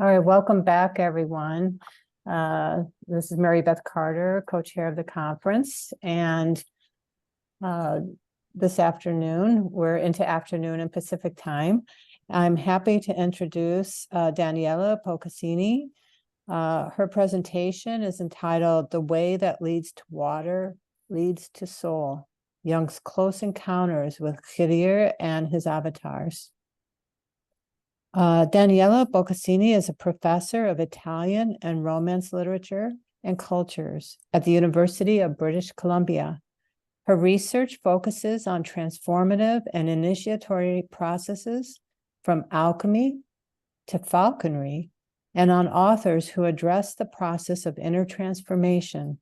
All right, welcome back, everyone. This is Mary Beth Carter, co-chair of the conference, and this afternoon, we're into afternoon and Pacific time. I'm happy to introduce Daniela Boccassini. Her presentation is entitled "The Way That Leads to Water Leads to Soul: Jung's Close Encounters with Khidr and His Avatars." Daniela Boccassini is a professor of Italian and Romance literature and cultures at the University of British Columbia. Her research focuses on transformative and initiatory processes from alchemy to falconry, and on authors who address the process of inner transformation,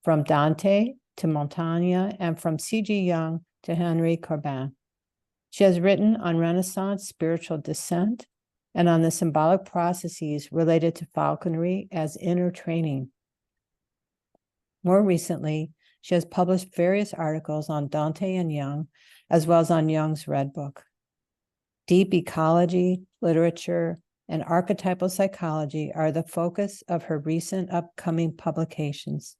from Dante to Montaigne and from C.G. Jung to Henri Corbin. She has written on Renaissance spiritual descent and on the symbolic processes related to falconry as inner training. More recently, she has published various articles on Dante and Jung, as well as on Jung's Red Book. Deep ecology, literature, and archetypal psychology are the focus of her recent upcoming publications.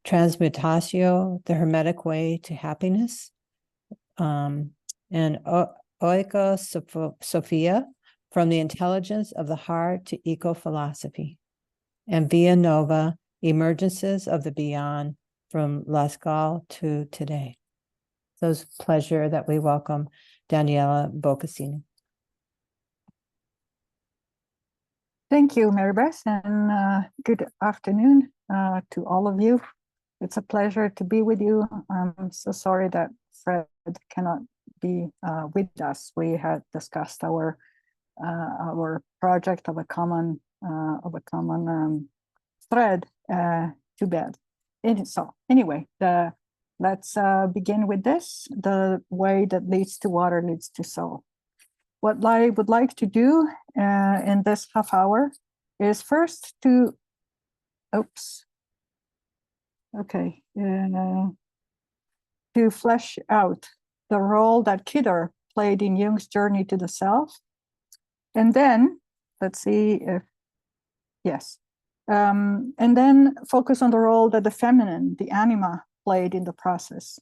Transmutatio, The Hermetic Way to Happiness, and Oika Sophia, From the Intelligence of the Heart to Eco-Philosophy, and Via Nova, Emergences of the Beyond, from Lascaux to Today. So it's a pleasure that we welcome Daniela Boccassini. Thank you, Mary Beth, and good afternoon to all of you. It's a pleasure to be with you. I'm so sorry that Fred cannot be with us. We had discussed our project of a common thread to bed. And so anyway, let's begin with this: the way that leads to water leads to soul. What I would like to do in this half hour is first to, to flesh out the role that Khidr played in Jung's journey to the self. And then, let's see if, yes. And then focus on the role that the feminine, the anima, played in the process.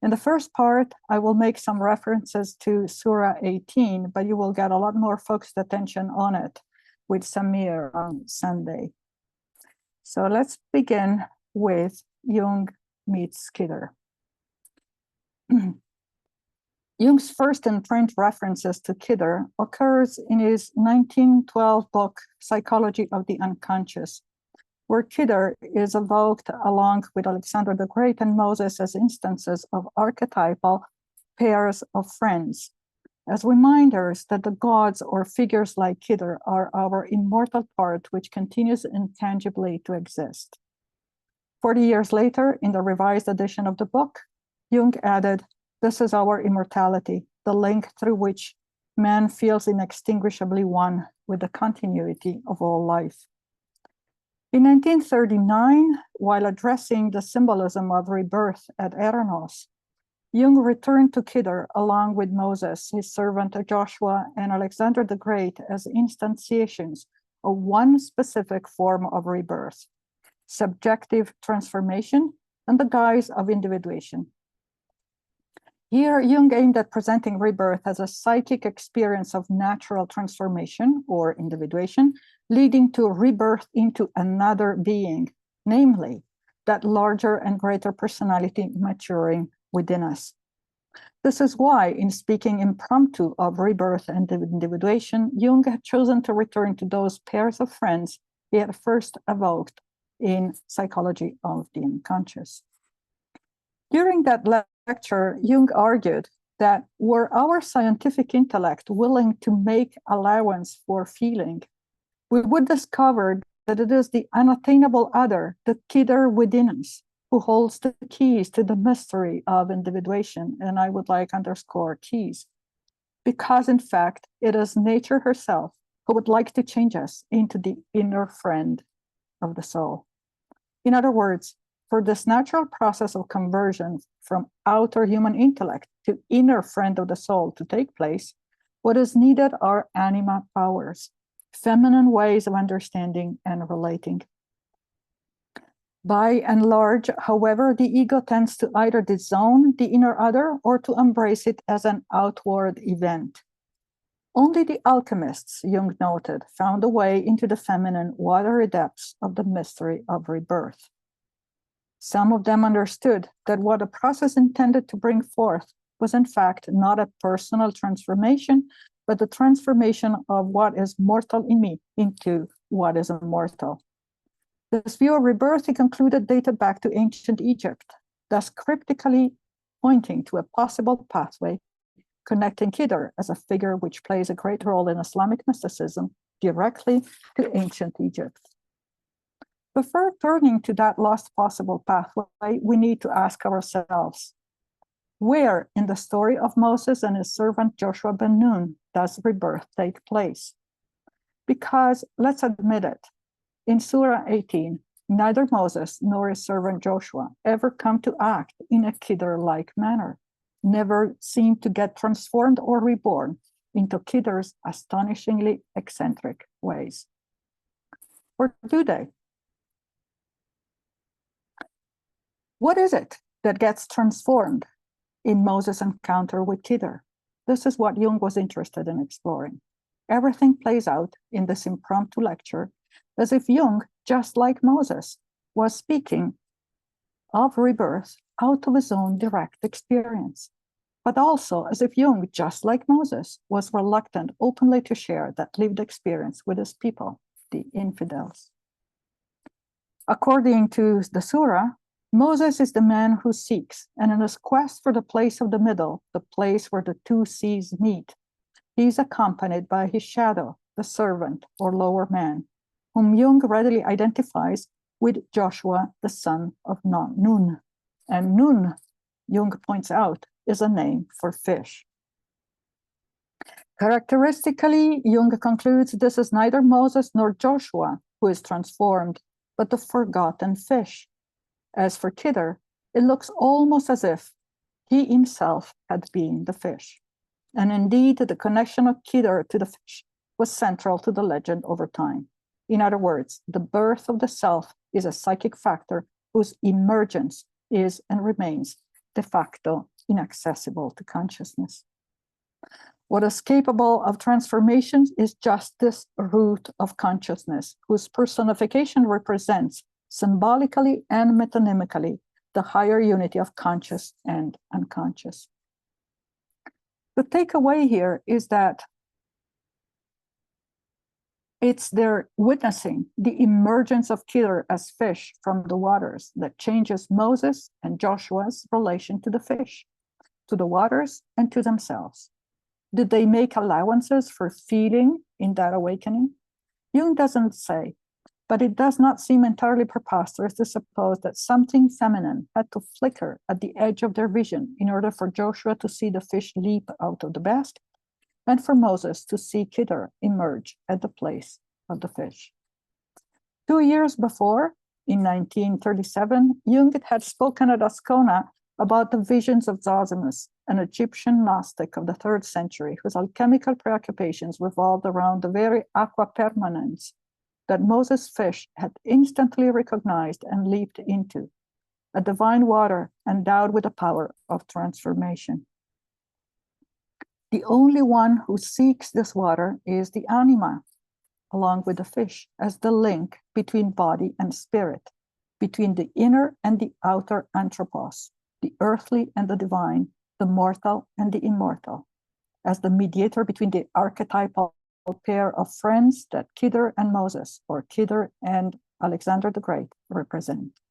In the first part, I will make some references to Surah 18, but you will get a lot more focused attention on it with Samir on Sunday. So let's begin with Jung meets Khidr. Jung's first in print references to Khidr occurs in his 1912 book, Psychology of the Unconscious, where Khidr is evoked along with Alexander the Great and Moses as instances of archetypal pairs of friends, as reminders that the gods or figures like Khidr are our immortal part which continues intangibly to exist. 40 years later, in the revised edition of the book, Jung added, "This is our immortality, the link through which man feels inextinguishably one with the continuity of all life." In 1939, while addressing the symbolism of rebirth at Eranos, Jung returned to Khidr along with Moses, his servant Joshua, and Alexander the Great as instantiations of one specific form of rebirth: subjective transformation and the guise of individuation. Here, Jung aimed at presenting rebirth as a psychic experience of natural transformation or individuation, leading to rebirth into another being, namely, that larger and greater personality maturing within us. This is why, in speaking impromptu of rebirth and individuation, Jung had chosen to return to those pairs of friends he had first evoked in Psychology of the Unconscious. During that lecture, Jung argued that were our scientific intellect willing to make allowance for feeling, we would discover that it is the unattainable other, the Khidr within us, who holds the keys to the mystery of individuation, and I would like underscore keys, because in fact, it is nature herself who would like to change us into the inner friend of the soul. In other words, for this natural process of conversion from outer human intellect to inner friend of the soul to take place, what is needed are anima powers, feminine ways of understanding and relating. By and large, however, the ego tends to either disown the inner other or to embrace it as an outward event. Only the alchemists, Jung noted, found a way into the feminine, watery depths of the mystery of rebirth. Some of them understood that what the process intended to bring forth was in fact not a personal transformation, but the transformation of what is mortal in me into what is immortal. This view of rebirth, he concluded, dated back to ancient Egypt, thus cryptically pointing to a possible pathway connecting Khidr as a figure which plays a great role in Islamic mysticism directly to ancient Egypt. Before turning to that lost possible pathway, we need to ask ourselves, where in the story of Moses and his servant Joshua ben Nun does rebirth take place? Because, let's admit it, in Surah 18, neither Moses nor his servant Joshua ever come to act in a Khidr-like manner, never seem to get transformed or reborn into Khidr's astonishingly eccentric ways. Or do they? What is it that gets transformed in Moses' encounter with Khidr? This is what Jung was interested in exploring. Everything plays out in this impromptu lecture as if Jung, just like Moses, was speaking of rebirth out of his own direct experience, but also as if Jung, just like Moses, was reluctant openly to share that lived experience with his people, the infidels. According to the Surah, Moses is the man who seeks, and in his quest for the place of the middle, the place where the two seas meet, he is accompanied by his shadow, the servant or lower man, whom Jung readily identifies with Joshua, the son of Nun. And Nun, Jung points out, is a name for fish. Characteristically, Jung concludes this is neither Moses nor Joshua who is transformed, but the forgotten fish. As for Khidr, it looks almost as if he himself had been the fish. And indeed, the connection of Khidr to the fish was central to the legend over time. In other words, the birth of the self is a psychic factor whose emergence is and remains de facto inaccessible to consciousness. What is capable of transformations is just this root of consciousness, whose personification represents symbolically and metonymically the higher unity of conscious and unconscious. The takeaway here is that it's their witnessing the emergence of Khidr as fish from the waters that changes Moses and Joshua's relation to the fish, to the waters, and to themselves. Did they make allowances for feeling in that awakening? Jung doesn't say, but it does not seem entirely preposterous to suppose that something feminine had to flicker at the edge of their vision in order for Joshua to see the fish leap out of the basket, and for Moses to see Khidr emerge at the place of the fish. 2 years before, in 1937, Jung had spoken at Ascona about the visions of Zosimus, an Egyptian Gnostic of the 3rd century, whose alchemical preoccupations revolved around the very aqua permanens that Moses' fish had instantly recognized and leaped into, a divine water endowed with the power of transformation. The only one who seeks this water is the anima, along with the fish, as the link between body and spirit, between the inner and the outer anthropos, the earthly and the divine, the mortal and the immortal, as the mediator between the archetypal pair of friends that Khidr and Moses, or Khidr and Alexander the Great, represent.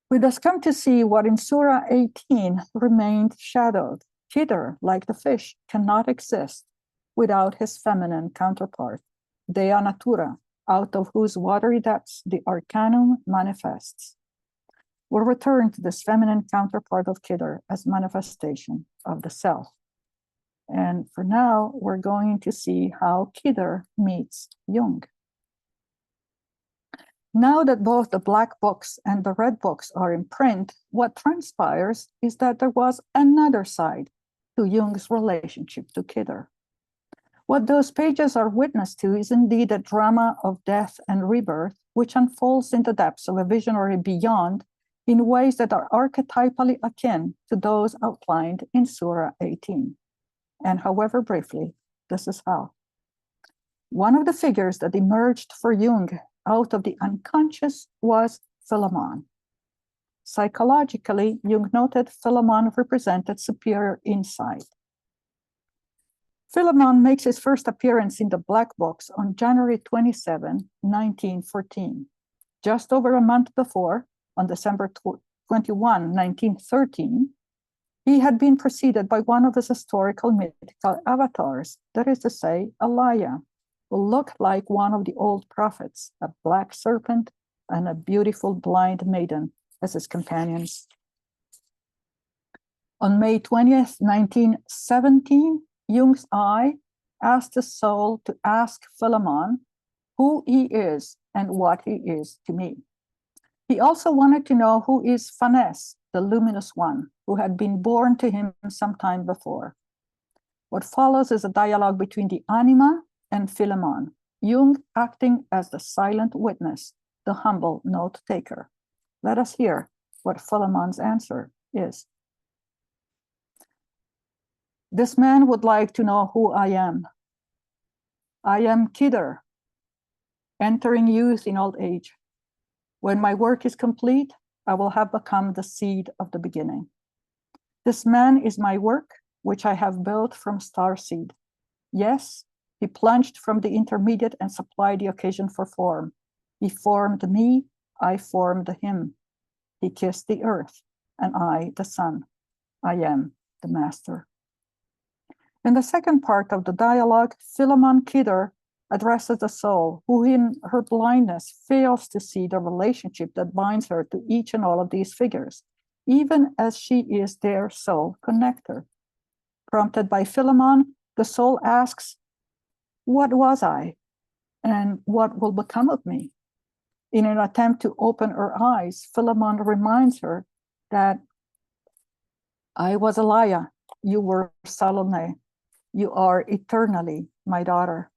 We thus come to see what in Surah 18 remained shadowed. Khidr, like the fish, cannot exist without his feminine counterpart, Dea Natura, out of whose watery depths the arcanum manifests. We'll return to this feminine counterpart of Khidr as manifestation of the self. And for now, we're going to see how Khidr meets Jung. Now that both the black books and the red books are in print, what transpires is that there was another side to Jung's relationship to Khidr. What those pages are witness to is indeed a drama of death and rebirth, which unfolds in the depths of a visionary beyond in ways that are archetypally akin to those outlined in Surah 18. And however briefly, this is how. One of the figures that emerged for Jung out of the unconscious was Philemon. Psychologically, Jung noted Philemon represented superior insight. Philemon makes his first appearance in the Black Box on January 27, 1914. Just over a month before, on December 21, 1913, he had been preceded by one of his historical mythical avatars, that is to say, Elijah, who looked like one of the old prophets, a black serpent and a beautiful blind maiden as his companions. On May 20th, 1917, Jung's eye asked the soul to ask Philemon who he is and what he is to me. He also wanted to know who is Phanes, the luminous one, who had been born to him some time before. What follows is a dialogue between the anima and Philemon, Jung acting as the silent witness, the humble note taker. Let us hear what Philemon's answer is. This man would like to know who I am. I am Khidr, entering youth in old age. When my work is complete, I will have become the seed of the beginning. This man is my work, which I have built from star seed. Yes, he plunged from the intermediate and supplied the occasion for form. He formed me, I formed him. He kissed the earth, and I the sun. I am the master. In the second part of the dialogue, Philemon Khidr addresses the soul, who in her blindness fails to see the relationship that binds her to each and all of these figures, even as she is their soul connector. Prompted by Philemon, the soul asks, what was I, and what will become of me? In an attempt to open her eyes, Philemon reminds her that I was Elijah, you were Salome. You are eternally my daughter.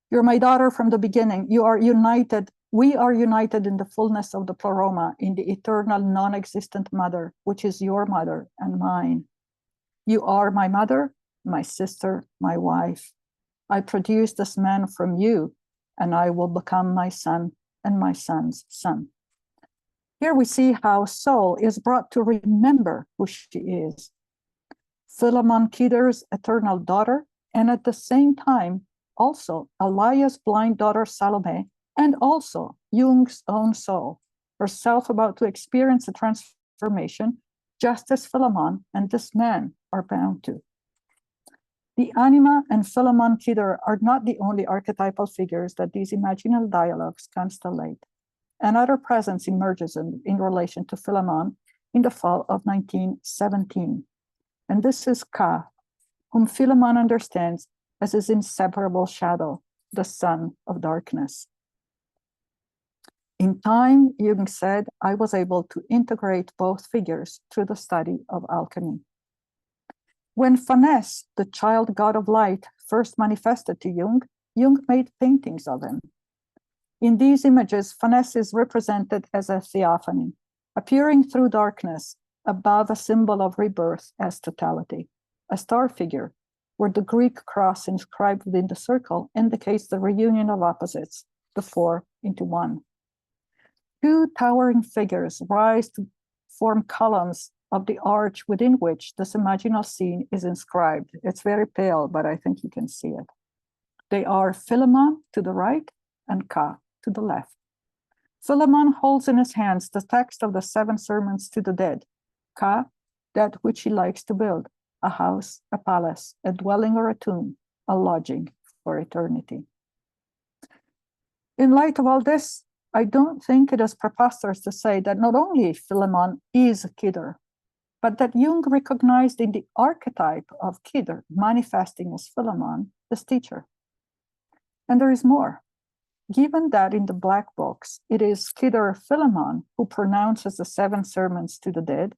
You're my daughter from the beginning. You are united. We are united in the fullness of the pleroma, in the eternal non-existent mother, which is your mother and mine. You are my mother, my sister, my wife. I produced this man from you, and I will become my son and my son's son. Here we see how soul is brought to remember who she is. Philemon Khidr's eternal daughter, and at the same time, also Elijah's blind daughter Salome, and also Jung's own soul, herself about to experience a transformation, just as Philemon and this man are bound to. The anima and Philemon Khidr are not the only archetypal figures that these imaginal dialogues constellate. Another presence emerges in relation to Philemon in the fall of 1917. And this is Ka, whom Philemon understands as his inseparable shadow, the son of darkness. In time, Jung said, I was able to integrate both figures through the study of alchemy. When Phanes, the child god of light, first manifested to Jung, Jung made paintings of him. In these images, Phanes is represented as a theophany, appearing through darkness, above a symbol of rebirth as totality, a star figure, where the Greek cross inscribed within the circle indicates the reunion of opposites, the four into one. Two towering figures rise to form columns of the arch within which this imaginal scene is inscribed. It's very pale, but I think you can see it. They are Philemon to the right and Ka to the left. Philemon holds in his hands the text of the 7 sermons to the dead. Ka, that which he likes to build, a house, a palace, a dwelling or a tomb, a lodging for eternity. In light of all this, I don't think it is preposterous to say that not only Philemon is Khidr, but that Jung recognized in the archetype of Khidr manifesting as Philemon, his teacher. And there is more. Given that in the Black Box, it is Khidr Philemon who pronounces the 7 sermons to the dead,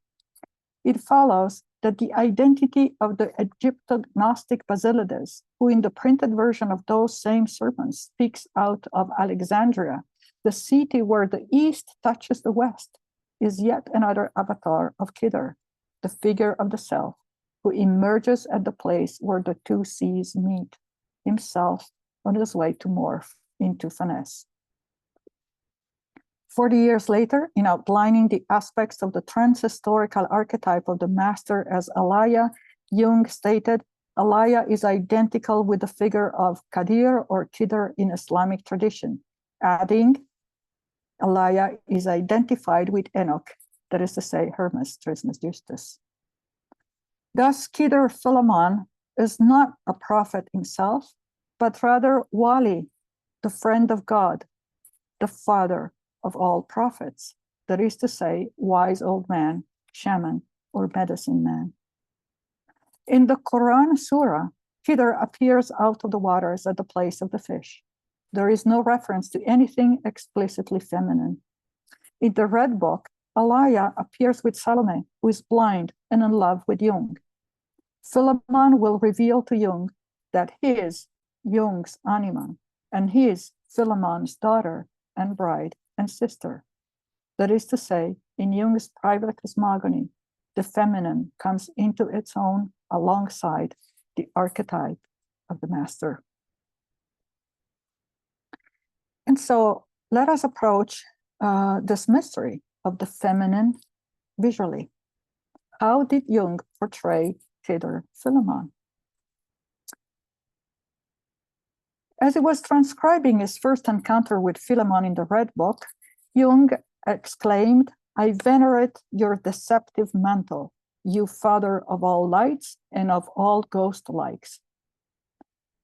it follows that the identity of the Egypto-Gnostic Basilides, who in the printed version of those same sermons speaks out of Alexandria, the city where the East touches the West, is yet another avatar of Khidr, the figure of the self, who emerges at the place where the two seas meet, himself on his way to morph into finesse. 40 years later, in outlining the aspects of the transhistorical archetype of the master as Alaya, Jung stated, Alaya is identical with the figure of Khidr or Khidr in Islamic tradition, adding, Alaya is identified with Enoch, that is to say, Hermes Trismegistus. Thus, Khidr Philemon is not a prophet himself, but rather Wali, the friend of God, the father of all prophets, that is to say, wise old man, shaman, or medicine man. In the Quran Surah, Khidr appears out of the waters at the place of the fish. There is no reference to anything explicitly feminine. In the Red Book, Alaya appears with Salome, who is blind and in love with Jung. Philemon will reveal to Jung that his, Jung's anima, and his, Philemon's daughter and bride and sister. That is to say, in Jung's private cosmogony, the feminine comes into its own alongside the archetype of the master. And so let us approach this mystery of the feminine visually. How did Jung portray Khidr Philemon? As he was transcribing his first encounter with Philemon in the Red Book, Jung exclaimed, I venerate your deceptive mantle, you father of all lights and of all ghost likes.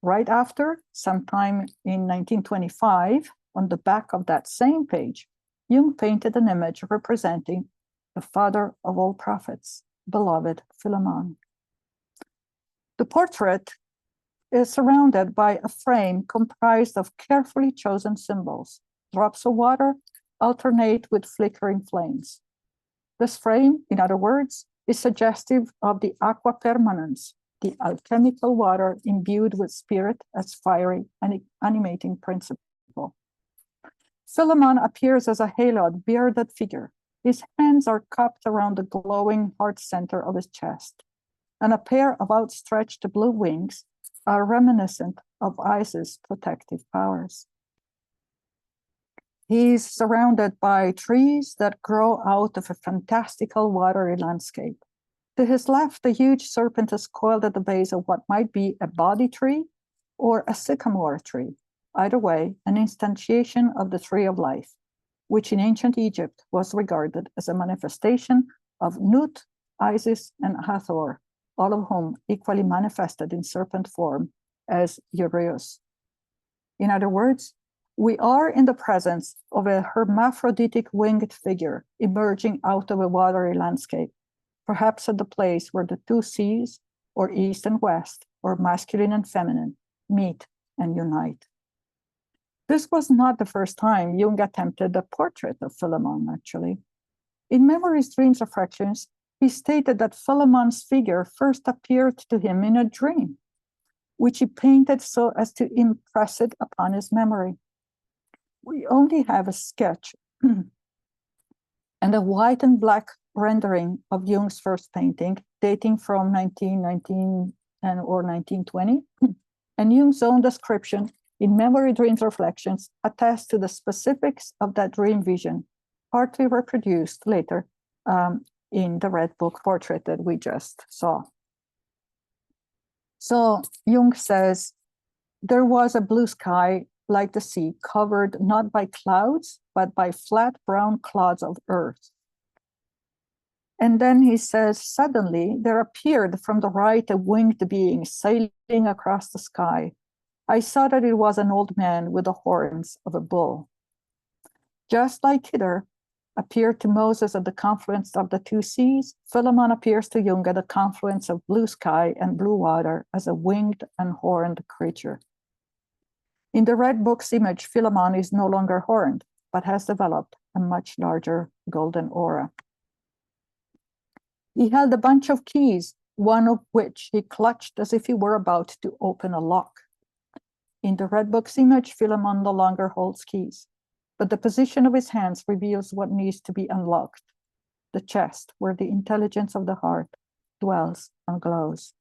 Right after, sometime in 1925, on the back of that same page, Jung painted an image representing the father of all prophets, beloved Philemon. The portrait is surrounded by a frame comprised of carefully chosen symbols. Drops of water alternate with flickering flames. This frame, in other words, is suggestive of the aqua permanens, the alchemical water imbued with spirit as fiery and animating principle. Philemon appears as a haloed, bearded figure. His hands are cupped around the glowing heart center of his chest, and a pair of outstretched blue wings are reminiscent of Isis' protective powers. He is surrounded by trees that grow out of a fantastical watery landscape. To his left, a huge serpent is coiled at the base of what might be a Bodhi tree or a sycamore tree. Either way, an instantiation of the tree of life, which in ancient Egypt was regarded as a manifestation of Nut, Isis, and Hathor, all of whom equally manifested in serpent form as Uraeus. In other words, we are in the presence of a hermaphroditic winged figure emerging out of a watery landscape, perhaps at the place where the two seas, or east and west, or masculine and feminine, meet and unite. This was not the first time Jung attempted a portrait of Philemon, actually. In Memories, Dreams, Reflections, he stated that Philemon's figure first appeared to him in a dream, which he painted so as to impress it upon his memory. We only have a sketch and a white and black rendering of Jung's first painting, dating from 1919 or 1920, and Jung's own description in Memory, Dreams, Reflections attests to the specifics of that dream vision, partly reproduced later in the Red Book portrait that we just saw. So Jung says, there was a blue sky like the sea, covered not by clouds, but by flat brown clods of earth. And then he says, suddenly there appeared from the right a winged being sailing across the sky. I saw that it was an old man with the horns of a bull. Just like Khidr appeared to Moses at the confluence of the two seas, Philemon appears to Jung at the confluence of blue sky and blue water as a winged and horned creature. In the Red Book's image, Philemon is no longer horned, but has developed a much larger golden aura. He held a bunch of keys one of which he clutched as if he were about to open a lock. In the Red Book's image, Philemon no longer holds keys, but the position of his hands reveals what needs to be unlocked, the chest where the intelligence of the heart dwells and glows.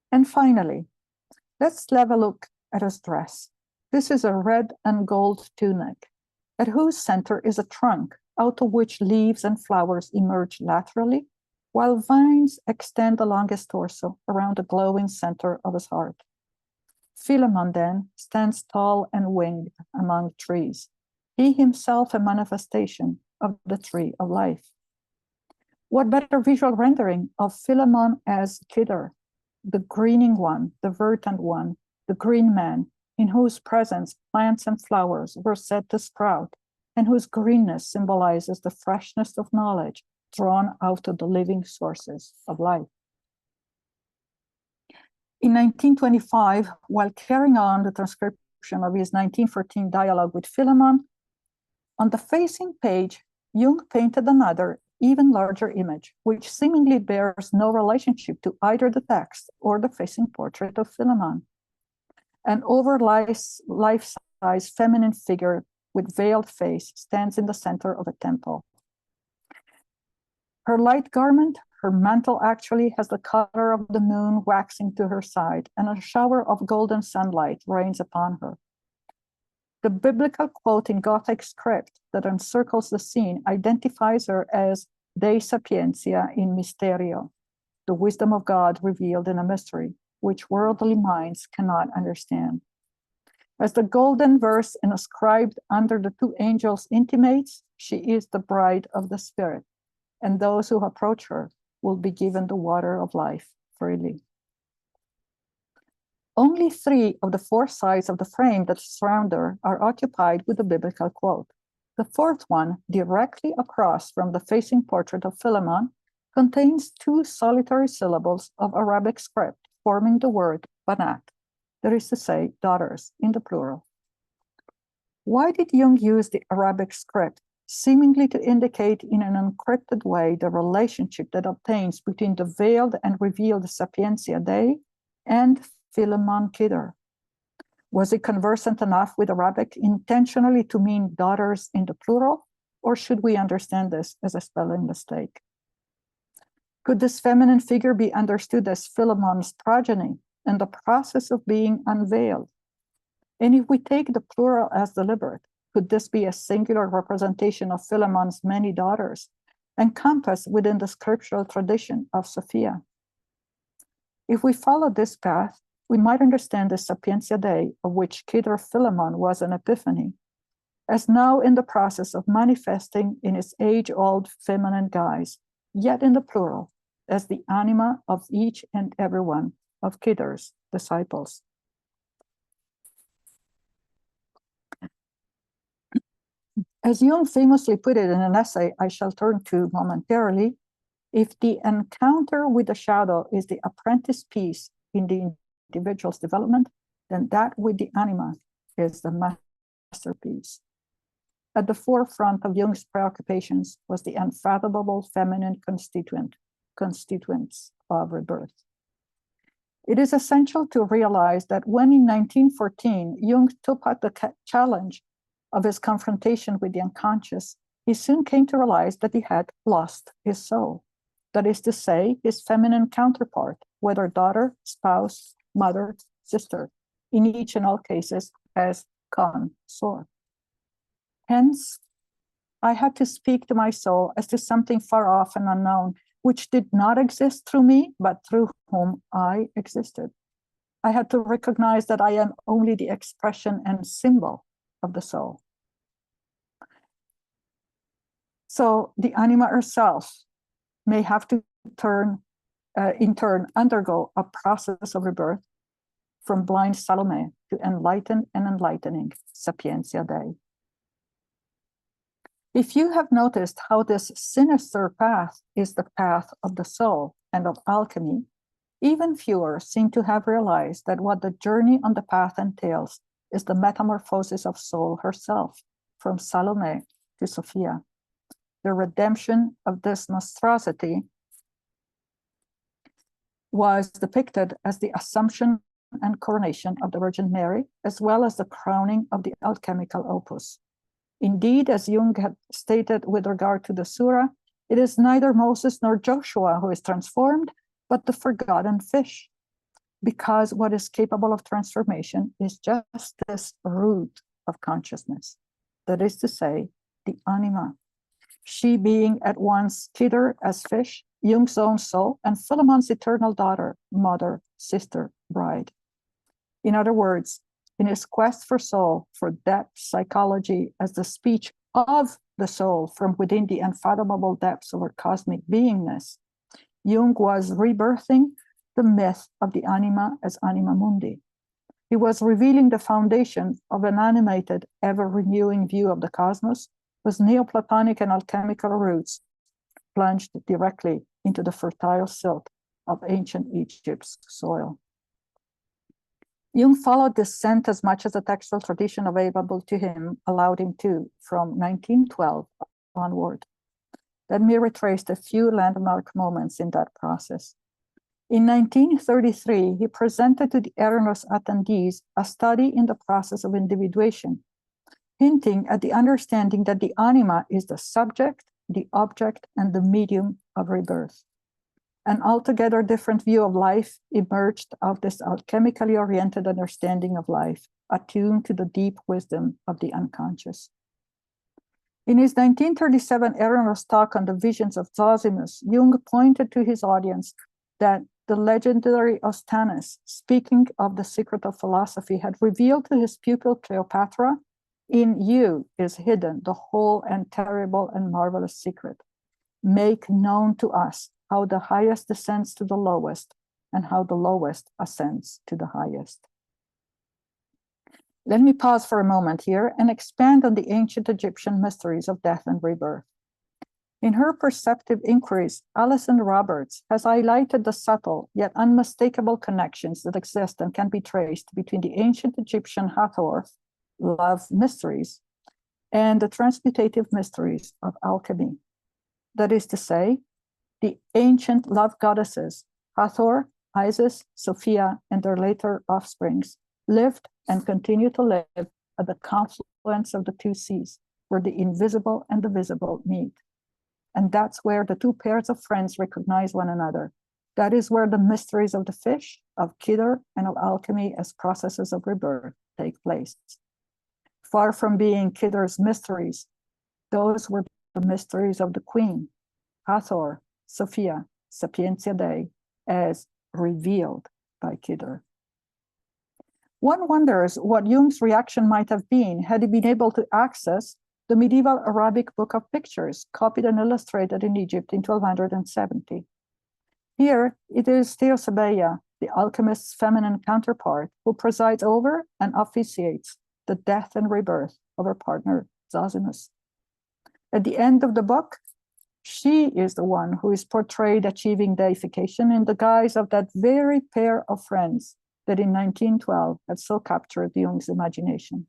And finally, let's have a look at his dress. This is a red and gold tunic, at whose center is a trunk, out of which leaves and flowers emerge laterally, while vines extend along his torso around the glowing center of his heart. Philemon then stands tall and winged among trees, he himself a manifestation of the tree of life. What better visual rendering of Philemon as Khidr, the greening one, the verdant one, the green man, in whose presence plants and flowers were said to sprout, and whose greenness symbolizes the freshness of knowledge drawn out of the living sources of life. In 1925, while carrying on the transcription of his 1914 dialogue with Philemon, on the facing page, Jung painted another, even larger image, which seemingly bears no relationship to either the text or the facing portrait of Philemon. An life-size feminine figure with veiled face stands in the center of a temple. Her light garment, her mantle actually, has the color of the moon waxing to her side, and a shower of golden sunlight rains upon her. The biblical quote in Gothic script that encircles the scene identifies her as De Sapientia in Mysterio, the wisdom of God revealed in a mystery, which worldly minds cannot understand. As the golden verse inscribed under the two angels intimates, she is the bride of the Spirit, and those who approach her will be given the water of life freely. Only 3 of the 4 sides of the frame that surround her are occupied with the biblical quote. The 4th one, directly across from the facing portrait of Philemon, contains 2 solitary syllables of Arabic script forming the word banat, that is to say, daughters, in the plural. Why did Jung use the Arabic script, seemingly to indicate in an encrypted way the relationship that obtains between the veiled and revealed Sapientia Dei and Philemon Khidr? Was he conversant enough with Arabic intentionally to mean daughters in the plural, or should we understand this as a spelling mistake? Could this feminine figure be understood as Philemon's progeny and the process of being unveiled? And if we take the plural as deliberate, could this be a singular representation of Philemon's many daughters, encompassed within the scriptural tradition of Sophia? If we follow this path, we might understand the Sapientia Dei, of which Khidr Philemon was an epiphany, as now in the process of manifesting in its age-old feminine guise, yet in the plural, as the anima of each and every one of Khidr's disciples. As Jung famously put it in an essay I shall turn to momentarily, if the encounter with the shadow is the apprentice piece in the individual's development, then that with the anima is the masterpiece. At the forefront of Jung's preoccupations was the unfathomable feminine constituents of rebirth. It is essential to realize that when in 1914, Jung took up the challenge of his confrontation with the unconscious, he soon came to realize that he had lost his soul. That is to say, his feminine counterpart, whether daughter, spouse, mother, sister, in each and all cases as consort. Hence, I had to speak to my soul as to something far off and unknown, which did not exist through me, but through whom I existed. I had to recognize that I am only the expression and symbol of the soul. So the anima herself may have to in turn undergo a process of rebirth from blind Salome to enlightened and enlightening Sapientia Dei. If you have noticed how this sinister path is the path of the soul and of alchemy, even fewer seem to have realized that what the journey on the path entails is the metamorphosis of soul herself, from Salome to Sophia. The redemption of this monstrosity was depicted as the Assumption and coronation of the Virgin Mary, as well as the crowning of the alchemical opus. Indeed, as Jung had stated with regard to the Surah, it is neither Moses nor Joshua who is transformed, but the forgotten fish, because what is capable of transformation is just this root of consciousness, that is to say, the anima, she being at once Khidr as fish, Jung's own soul, and Philemon's eternal daughter, mother, sister, bride. In other words, in his quest for soul, for depth psychology as the speech of the soul from within the unfathomable depths of her cosmic beingness, Jung was rebirthing the myth of the anima as anima mundi. He was revealing the foundation of an animated, ever-renewing view of the cosmos with Neoplatonic and alchemical roots plunged directly into the fertile silt of ancient Egypt's soil. Jung followed this scent as much as the textual tradition available to him allowed him to, from 1912 onward. Let me retrace a few landmark moments in that process. In 1933, he presented to the Eranos attendees a study in the process of individuation, hinting at the understanding that the anima is the subject, the object, and the medium of rebirth. An altogether different view of life emerged of this alchemically oriented understanding of life, attuned to the deep wisdom of the unconscious. In his 1937 Eranos talk on the visions of Zosimus, Jung pointed to his audience that the legendary Ostanes, speaking of the secret of philosophy, had revealed to his pupil Cleopatra, "In you is hidden the whole and terrible and marvelous secret. Make known to us how the highest descends to the lowest and how the lowest ascends to the highest." Let me pause for a moment here and expand on the ancient Egyptian mysteries of death and rebirth. In her perceptive inquiries, Alison Roberts has highlighted the subtle yet unmistakable connections that exist and can be traced between the ancient Egyptian Hathor, love mysteries, and the transmutative mysteries of alchemy. That is to say, the ancient love goddesses, Hathor, Isis, Sophia, and their later offsprings, lived and continue to live at the confluence of the two seas, where the invisible and the visible meet. And that's where the two pairs of friends recognize one another. That is where the mysteries of the fish, of Khidr, and of alchemy as processes of rebirth take place. Far from being Khidr's mysteries, those were the mysteries of the queen, Hathor, Sophia, Sapientia Dei, as revealed by Khidr. One wonders what Jung's reaction might have been had he been able to access the medieval Arabic book of pictures, copied and illustrated in Egypt in 1270. Here, it is Theosebeia, the alchemist's feminine counterpart, who presides over and officiates the death and rebirth of her partner, Zosimus. At the end of the book, she is the one who is portrayed achieving deification in the guise of that very pair of friends that in 1912 had so captured Jung's imagination.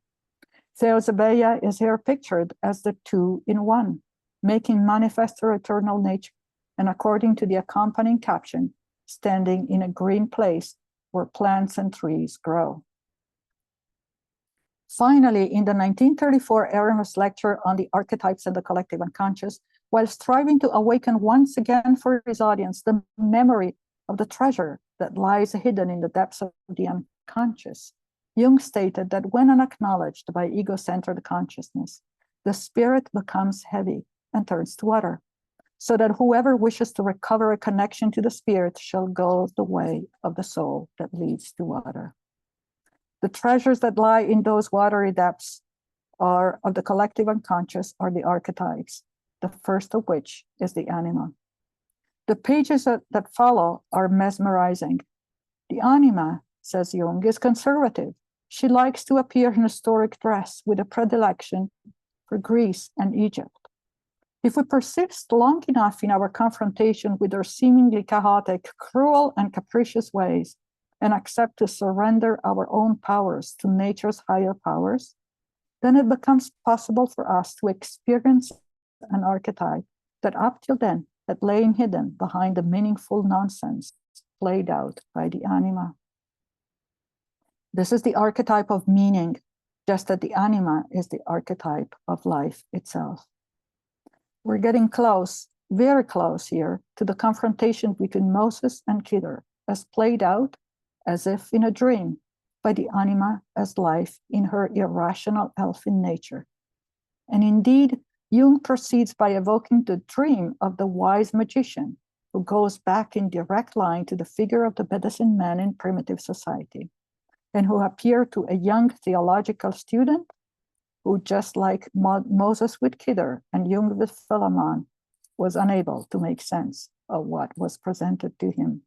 Theosebeia is here pictured as the two in one, making manifest her eternal nature, and according to the accompanying caption, standing in a green place where plants and trees grow. Finally, in the 1934 Eranos lecture on the archetypes and the collective unconscious, while striving to awaken once again for his audience the memory of the treasure that lies hidden in the depths of the unconscious, Jung stated that when unacknowledged by ego-centered consciousness, the spirit becomes heavy and turns to water, so that whoever wishes to recover a connection to the spirit shall go the way of the soul that leads to water. The treasures that lie in those watery depths are of the collective unconscious are the archetypes, the first of which is the anima. The pages that follow are mesmerizing. The anima, says Jung, is conservative. She likes to appear in historic dress with a predilection for Greece and Egypt. If we persist long enough in our confrontation with their seemingly chaotic, cruel, and capricious ways, and accept to surrender our own powers to nature's higher powers, then it becomes possible for us to experience an archetype that up till then had lain hidden behind the meaningful nonsense played out by the anima. This is the archetype of meaning, just that the anima is the archetype of life itself. We're getting close, very close here, to the confrontation between Moses and Khidr, as played out, as if in a dream, by the anima as life in her irrational elfin nature. And indeed, Jung proceeds by evoking the dream of the wise magician, who goes back in direct line to the figure of the medicine man in primitive society, and who appeared to a young theological student who, just like Moses with Khidr and Jung with Philemon, was unable to make sense of what was presented to him.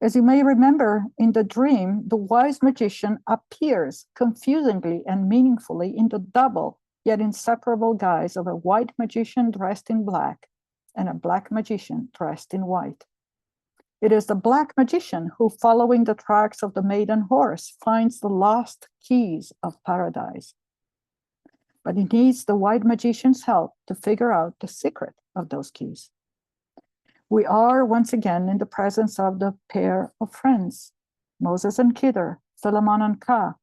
As you may remember, in the dream, the wise magician appears confusingly and meaningfully in the double yet inseparable guise of a white magician dressed in black and a black magician dressed in white. It is the black magician who, following the tracks of the maiden horse, finds the lost keys of paradise. But he needs the white magician's help to figure out the secret of those keys. We are once again in the presence of the pair of friends, Moses and Khidr, Philemon and Ka,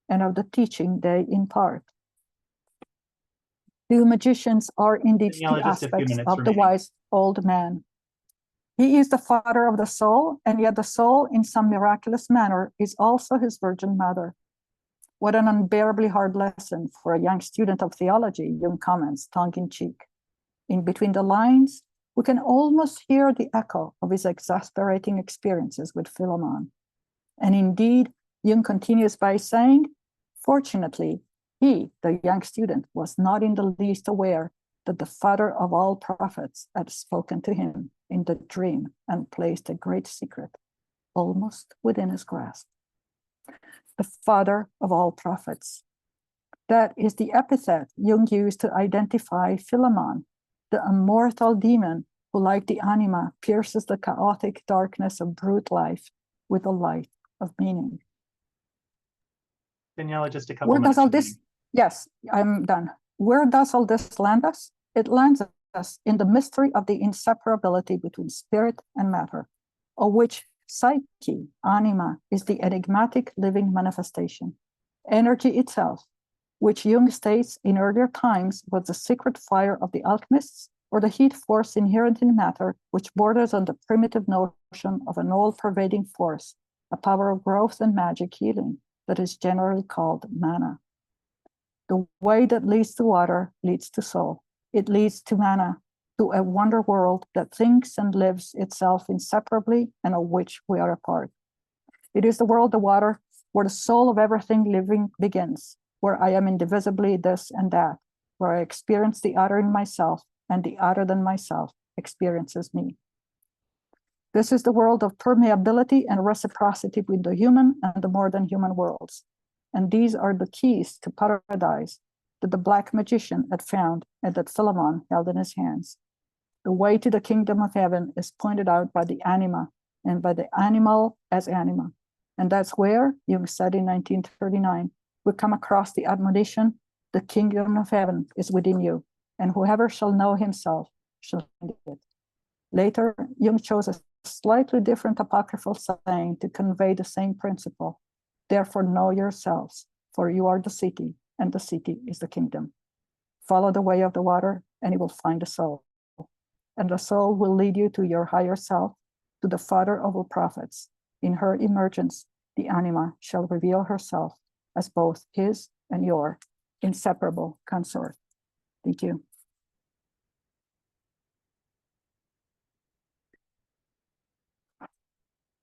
and of the teaching they impart. The magicians are indeed Daniela, the just a few aspects minutes of the remaining. wise old man. He is the father of the soul, and yet the soul, in some miraculous manner, is also his virgin mother. What an unbearably hard lesson for a young student of theology, Jung comments, tongue-in-cheek. In between the lines, we can almost hear the echo of his exasperating experiences with Philemon. And indeed, Jung continues by saying, fortunately, he, the young student, was not in the least aware that the father of all prophets had spoken to him in the dream and placed a great secret almost within his grasp. The father of all prophets. That is the epithet Jung used to identify Philemon, the immortal demon who, like the anima, pierces the chaotic darkness of brute life with the light of meaning. Daniela, just a couple Where minutes does all this, remaining. yes, I'm done. Where does all this land us? It lands us in the mystery of the inseparability between spirit and matter, of which psyche, anima, is the enigmatic living manifestation. Energy itself, which Jung states in earlier times was the secret fire of the alchemists, or the heat force inherent in matter, which borders on the primitive notion of an all-pervading force, a power of growth and magic healing that is generally called mana. The way that leads to water leads to soul. It leads to mana, to a wonder world that thinks and lives itself inseparably and of which we are a part. It is the world of water where the soul of everything living begins, where I am indivisibly this and that, where I experience the other in myself and the other than myself experiences me. This is the world of permeability and reciprocity between the human and the more than human worlds. And these are the keys to paradise that the black magician had found and that Philemon held in his hands. The way to the kingdom of heaven is pointed out by the anima and by the animal as anima. And that's where, Jung said in 1939, we come across the admonition, the kingdom of heaven is within you, and whoever shall know himself shall find it. Later, Jung chose a slightly different apocryphal saying to convey the same principle. Therefore, know yourselves, for you are the city, and the city is the kingdom. Follow the way of the water, and you will find the soul. And the soul will lead you to your higher self, to the father of all prophets. In her emergence, the anima shall reveal herself as both his and your inseparable consort. Thank you.